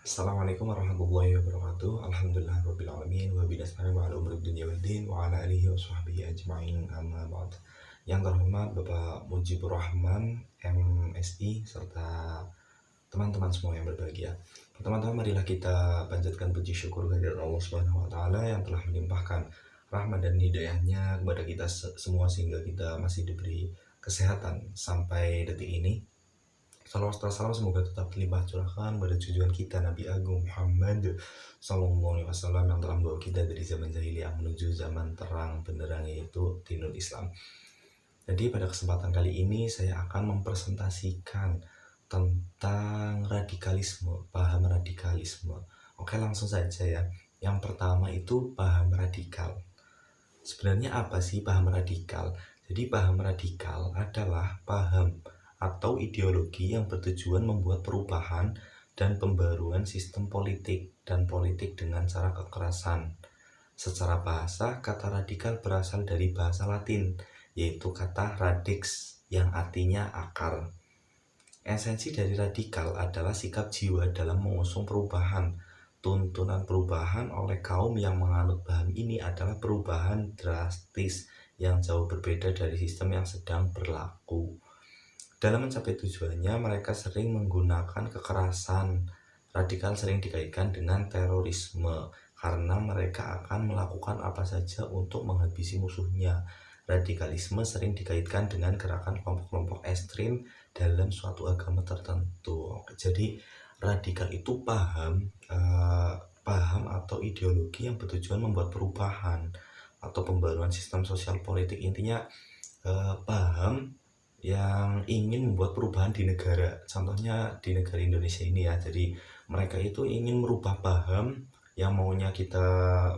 Assalamualaikum warahmatullahi wabarakatuh. Alhamdulillahirabbil alamin wa bihi nasta'inu ala umuri dunya waddin wa ala alihi wa sahbihi ajma'in amma ba'd. Yang terhormat Bapak Mujibur Rahman MSI serta teman-teman semua yang berbahagia. Teman-teman, marilah kita panjatkan puji syukur kehadirat Allah Subhanahu wa taala yang telah melimpahkan rahmat dan hidayahnya kepada kita semua sehingga kita masih diberi kesehatan sampai detik ini. Salawat serta salam semoga tetap terlimpah curahkan pada tujuan kita Nabi Agung Muhammad Sallallahu Alaihi Wasallam yang telah membawa kita dari zaman jahiliyah menuju zaman terang benderang, yaitu dinul Islam. Jadi pada kesempatan kali ini saya akan mempresentasikan tentang radikalisme, paham radikalisme. Oke, langsung saja ya. Yang pertama itu paham radikal. Sebenarnya apa sih paham radikal? Jadi paham radikal adalah paham atau ideologi yang bertujuan membuat perubahan dan pembaruan sistem politik dan politik dengan cara kekerasan. Secara bahasa, kata radikal berasal dari bahasa Latin, yaitu kata radix yang artinya akar. Esensi dari radikal adalah sikap jiwa dalam mengusung perubahan. Tuntunan perubahan oleh kaum yang menganut paham ini adalah perubahan drastis yang jauh berbeda dari sistem yang sedang berlaku. Dalam mencapai tujuannya, mereka sering menggunakan kekerasan. Radikal sering dikaitkan dengan terorisme karena mereka akan melakukan apa saja untuk menghabisi musuhnya. Radikalisme sering dikaitkan dengan gerakan kelompok-kelompok ekstrim dalam suatu agama tertentu. Jadi radikal itu paham atau ideologi yang bertujuan membuat perubahan atau pembaruan sistem sosial politik. Intinya paham yang ingin membuat perubahan di negara, contohnya di negara Indonesia ini ya. Jadi mereka itu ingin merubah paham yang maunya kita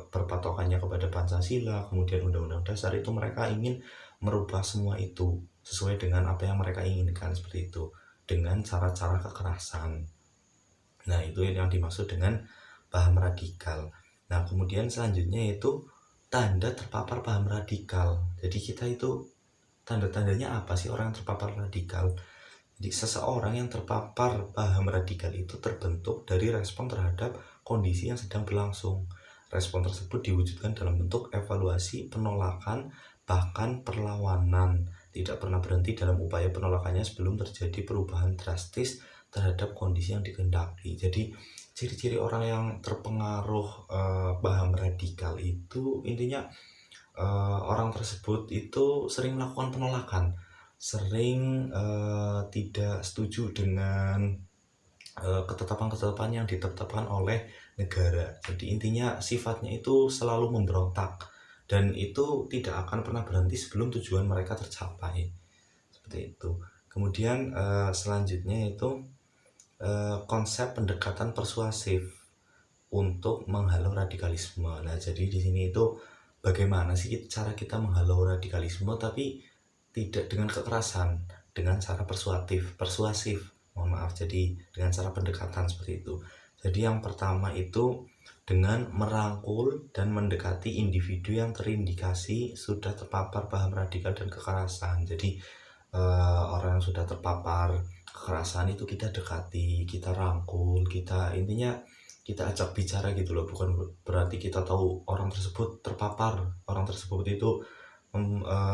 berpatokannya kepada Pancasila, kemudian Undang-Undang Dasar, itu mereka ingin merubah semua itu sesuai dengan apa yang mereka inginkan, seperti itu, dengan cara-cara kekerasan. Nah, itu yang dimaksud dengan paham radikal. Nah, kemudian selanjutnya itu tanda terpapar paham radikal. Jadi kita itu tanda-tandanya apa sih orang yang terpapar radikal? Jadi seseorang yang terpapar paham radikal itu terbentuk dari respon terhadap kondisi yang sedang berlangsung. Respon tersebut diwujudkan dalam bentuk evaluasi, penolakan, bahkan perlawanan. Tidak pernah berhenti dalam upaya penolakannya sebelum terjadi perubahan drastis terhadap kondisi yang dikehendaki. Jadi ciri-ciri orang yang terpengaruh paham radikal itu intinya orang tersebut itu sering melakukan penolakan, sering tidak setuju dengan ketetapan-ketetapan yang ditetapkan oleh negara. Jadi intinya sifatnya itu selalu memberontak dan itu tidak akan pernah berhenti sebelum tujuan mereka tercapai, seperti itu. Kemudian selanjutnya itu konsep pendekatan persuasif untuk menghalau radikalisme. Nah, jadi di sini itu bagaimana sih cara kita menghalau radikalisme tapi tidak dengan kekerasan, dengan cara persuasif, mohon maaf, jadi dengan cara pendekatan seperti itu. Jadi yang pertama itu dengan merangkul dan mendekati individu yang terindikasi sudah terpapar paham radikal dan kekerasan. Jadi orang yang sudah terpapar kekerasan itu kita dekati, kita rangkul, kita intinya kita ajak bicara gitu loh. Bukan berarti kita tahu orang tersebut terpapar, orang tersebut itu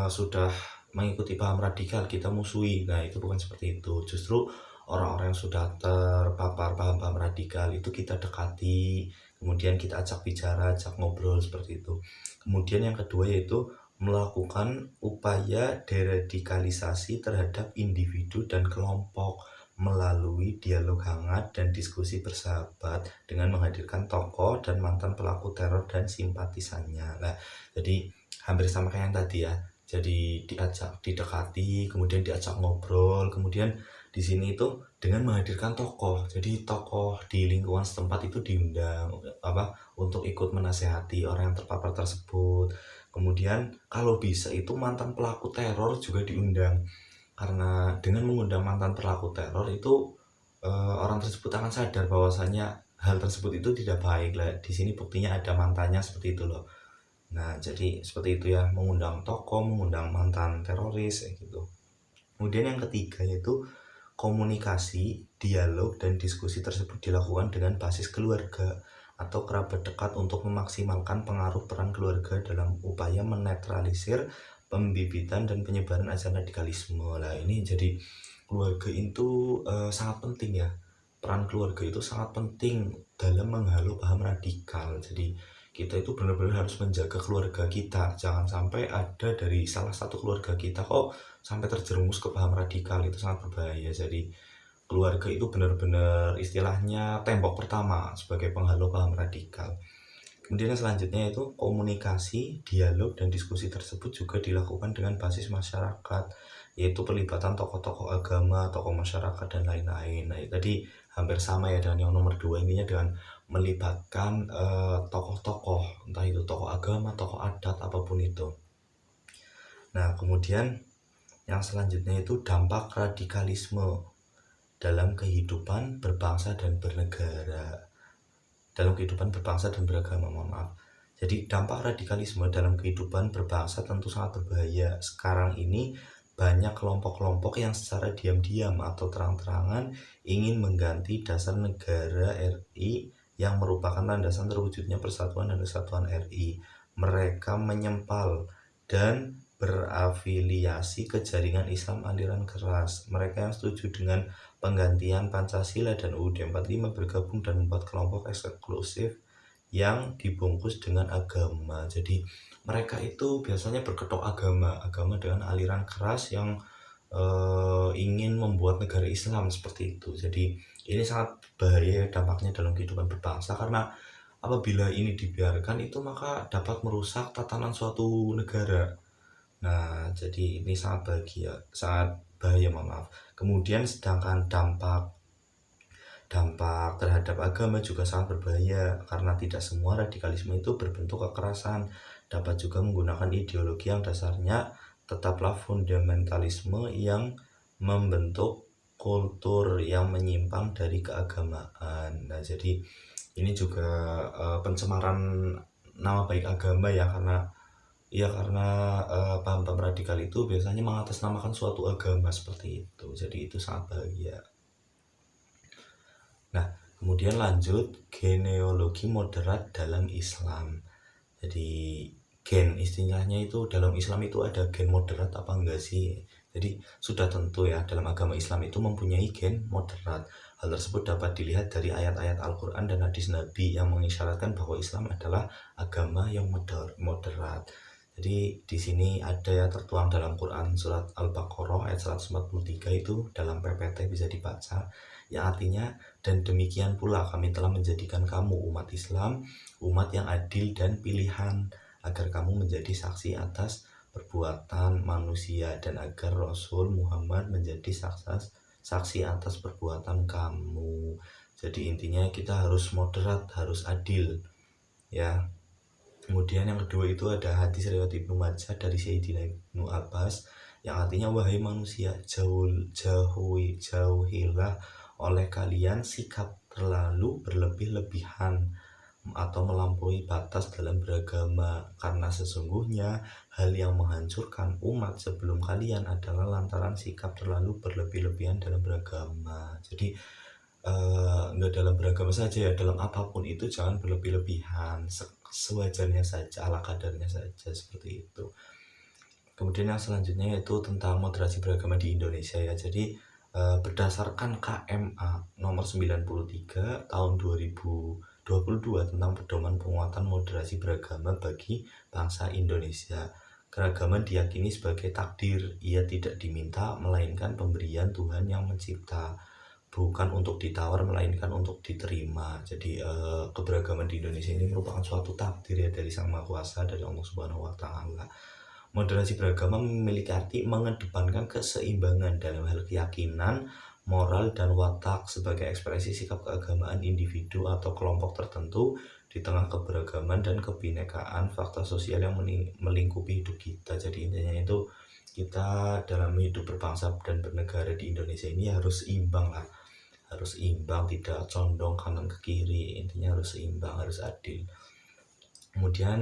sudah mengikuti paham radikal, kita musuhi. Nah, itu bukan seperti itu. Justru orang-orang yang sudah terpapar paham-paham radikal itu kita dekati, kemudian kita ajak bicara, ajak ngobrol, seperti itu. Kemudian yang kedua yaitu melakukan upaya deradikalisasi terhadap individu dan kelompok melalui dialog hangat dan diskusi bersahabat dengan menghadirkan tokoh dan mantan pelaku teror dan simpatisannya. Nah, jadi hampir sama kayak yang tadi ya. Jadi diajak, didekati, kemudian diajak ngobrol, kemudian di sini itu dengan menghadirkan tokoh. Jadi tokoh di lingkungan setempat itu diundang untuk ikut menasehati orang yang terpapar tersebut. Kemudian kalau bisa itu mantan pelaku teror juga diundang. Karena dengan mengundang mantan pelaku teror itu orang tersebut akan sadar bahwasanya hal tersebut itu tidak baik lah. Di sini buktinya ada mantannya, seperti itu loh. Nah, jadi seperti itu ya, mengundang tokoh, mengundang mantan teroris gitu. Kemudian yang ketiga yaitu komunikasi, dialog, dan diskusi tersebut dilakukan dengan basis keluarga atau kerabat dekat untuk memaksimalkan pengaruh peran keluarga dalam upaya menetralisir pembibitan dan penyebaran ajaran radikalisme. Lah ini jadi keluarga itu sangat penting ya. Peran keluarga itu sangat penting dalam menghalau paham radikal. Jadi kita itu benar-benar harus menjaga keluarga kita. Jangan sampai ada dari salah satu keluarga kita kok sampai terjerumus ke paham radikal, itu sangat berbahaya. Jadi keluarga itu benar-benar istilahnya tembok pertama sebagai penghalau paham radikal. Kemudian yang selanjutnya itu komunikasi, dialog, dan diskusi tersebut juga dilakukan dengan basis masyarakat, yaitu pelibatan tokoh-tokoh agama, tokoh masyarakat, dan lain-lain. Nah, tadi hampir sama ya dengan yang nomor 2, intinya dengan melibatkan tokoh-tokoh, entah itu tokoh agama, tokoh adat, apapun itu. Nah, kemudian yang selanjutnya itu dampak radikalisme dalam kehidupan berbangsa dan bernegara. Dalam kehidupan berbangsa dan beragama, mohon maaf. Jadi dampak radikalisme dalam kehidupan berbangsa tentu sangat berbahaya. Sekarang ini banyak kelompok-kelompok yang secara diam-diam atau terang-terangan ingin mengganti dasar negara RI yang merupakan landasan terwujudnya persatuan dan kesatuan RI. Mereka menyempal dan berafiliasi ke jaringan Islam aliran keras. Mereka yang setuju dengan penggantian Pancasila dan UUD 45 bergabung dan membuat kelompok eksklusif yang dibungkus dengan agama. Jadi mereka itu biasanya berkedok agama dengan aliran keras yang ingin membuat negara Islam seperti itu. Jadi ini sangat bahaya dampaknya dalam kehidupan berbangsa, karena apabila ini dibiarkan itu maka dapat merusak tatanan suatu negara. Nah, jadi ini sangat bahaya, mohon maaf. Kemudian sedangkan dampak terhadap agama juga sangat berbahaya, karena tidak semua radikalisme itu berbentuk kekerasan. Dapat juga menggunakan ideologi yang dasarnya tetaplah fundamentalisme yang membentuk kultur yang menyimpang dari keagamaan. Nah, jadi ini juga pencemaran nama baik agama ya, karena paham-paham radikal itu biasanya mengatasnamakan suatu agama seperti itu. Jadi itu sangat bahaya. Nah, kemudian lanjut genealogi moderat dalam Islam. Jadi gen istilahnya itu dalam Islam itu ada gen moderat apa enggak sih? Jadi sudah tentu ya dalam agama Islam itu mempunyai gen moderat. Hal tersebut dapat dilihat dari ayat-ayat Al-Quran dan hadis Nabi yang mengisyaratkan bahwa Islam adalah agama yang moderat. Jadi di sini ada ya tertuang dalam Quran surat Al-Baqarah ayat 143 itu dalam PPT bisa dibaca, yang artinya, dan demikian pula kami telah menjadikan kamu umat Islam, umat yang adil dan pilihan, agar kamu menjadi saksi atas perbuatan manusia dan agar Rasul Muhammad menjadi saksi atas perbuatan kamu. Jadi intinya kita harus moderat, harus adil ya. Kemudian yang kedua itu ada hadis riwayat Ibnu Majah dari Sayyidina Ibnu Abbas yang artinya, wahai manusia, jauhilah oleh kalian sikap terlalu berlebih-lebihan atau melampaui batas dalam beragama, karena sesungguhnya hal yang menghancurkan umat sebelum kalian adalah lantaran sikap terlalu berlebih-lebihan dalam beragama. Jadi nggak dalam beragama saja ya, dalam apapun itu jangan berlebih-lebihan, sewajarnya saja, ala kadarnya saja, seperti itu. Kemudian yang selanjutnya yaitu tentang moderasi beragama di Indonesia ya. Jadi berdasarkan KMA nomor 93 tahun 2022 tentang pedoman penguatan moderasi beragama bagi bangsa Indonesia, keragaman diyakini sebagai takdir, ia tidak diminta melainkan pemberian Tuhan yang mencipta, bukan untuk ditawar melainkan untuk diterima. Jadi keberagaman di Indonesia ini merupakan suatu takdir ya dari Sang Maha Kuasa, dari Allah Subhanahu wa taala. Moderasi beragama memiliki arti mengedepankan keseimbangan dalam hal keyakinan, moral, dan watak sebagai ekspresi sikap keagamaan individu atau kelompok tertentu di tengah keberagaman dan kebinekaan fakta sosial yang melingkupi hidup kita. Jadi intinya itu kita dalam hidup berbangsa dan bernegara di Indonesia ini harus imbang lah, harus imbang, tidak condong kanan ke kiri, intinya harus seimbang, harus adil. Kemudian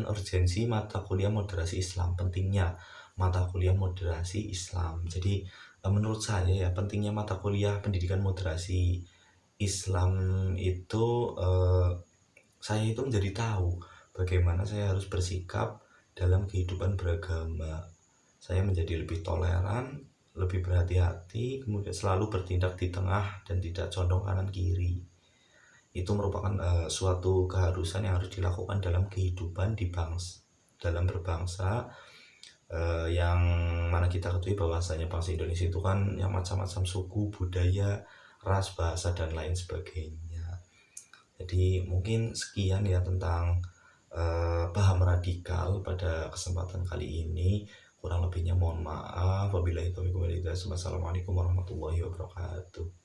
urgensi mata kuliah moderasi Islam, pentingnya mata kuliah moderasi Islam. Jadi menurut saya ya pentingnya mata kuliah pendidikan moderasi Islam itu, saya itu menjadi tahu bagaimana saya harus bersikap dalam kehidupan beragama. Saya menjadi lebih toleran, lebih berhati-hati, kemudian selalu bertindak di tengah dan tidak condong kanan kiri. Itu merupakan suatu keharusan yang harus dilakukan dalam kehidupan dalam berbangsa, yang mana kita ketahui bahwasanya bangsa Indonesia itu kan yang macam-macam suku, budaya, ras, bahasa dan lain sebagainya. Jadi mungkin sekian ya tentang paham radikal pada kesempatan kali ini. Kurang lebihnya mohon maaf. Wabillahi taufiq wal hidayah. Wassalamualaikum warahmatullahi wabarakatuh.